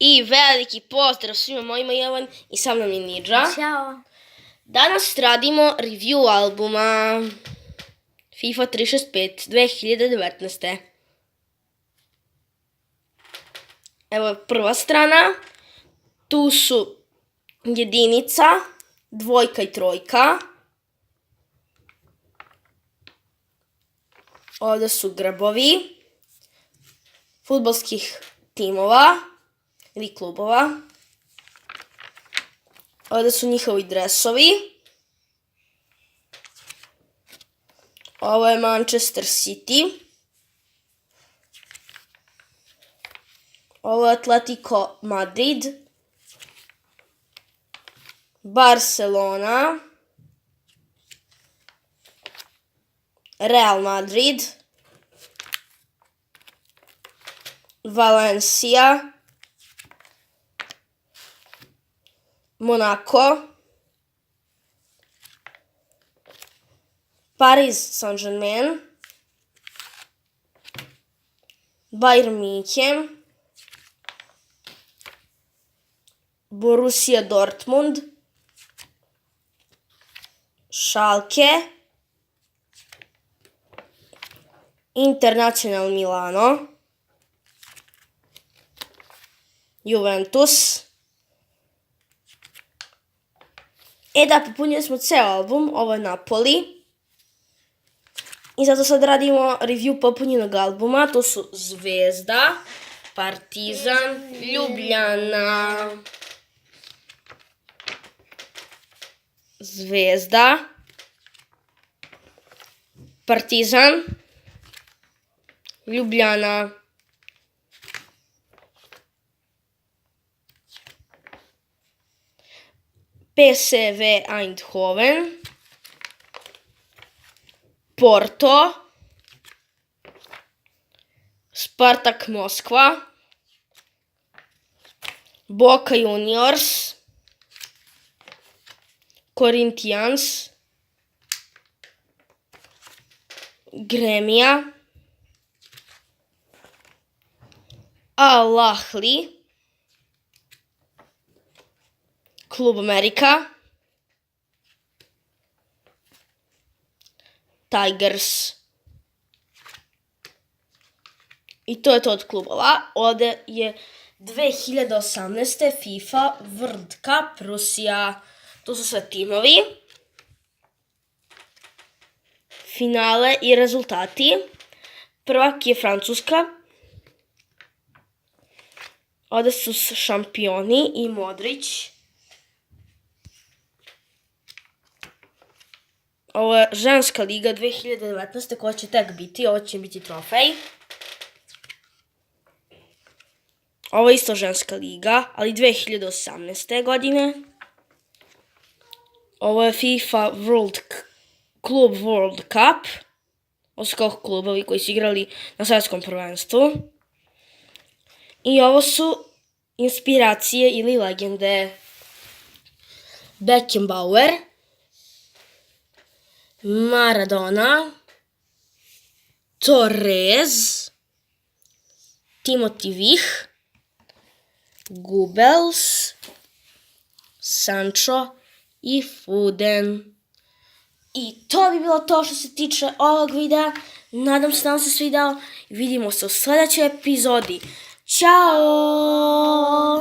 I veliki pozdrav svima mojima, Jovan i sa mnom je Nidža. Ćao. Danas radimo review albuma FIFA 365 2019. Evo je prva strana. Tu su jedinica, dvojka i trojka. Ovdje su grbovi fudbalskih timova ili klubova. Ovdje su njihovi dresovi. Ovo je Manchester City. Ovo je Atletico Madrid. Barcelona. Real Madrid. Valencia. Monaco. Paris Saint-Germain. Bayern München. Borussia Dortmund. Schalke. Internacional Milano. Juventus. Popunili smo ceo album, ovo je Napoli. I zato sad radimo review popunjenog albuma, to su Zvezda, Partizan, Ljubljana. Zvezda, Partizan, Ljubljana. PSV Eindhoven, Porto, Spartak Moskva, Boca Juniors, Corinthians, Gremija, Al Ahly, Klub Amerika, Tigers. I to je to od klubova. Ovdje je 2018. FIFA World Cup Rusija. To su sve timovi. Finale i rezultati. Prvak je Francuska. Ovdje su šampioni i Modrić. Ovo je ženska liga 2019. koja će tek biti. Ovo će biti trofej. Ovo je isto ženska liga, ali 2018. godine. Ovo je FIFA Club World Cup. Ovo su kao klubovi koji su igrali na svjetskom prvenstvu. I ovo su inspiracije ili legende. Beckenbauer, Maradona, Torres, Timothy Vih, Goebbels, Sancho i Foden. I to bi bilo to što se tiče ovog videa. Nadam se da vam se svidao. Vidimo se u sljedećoj epizodi. Ćao!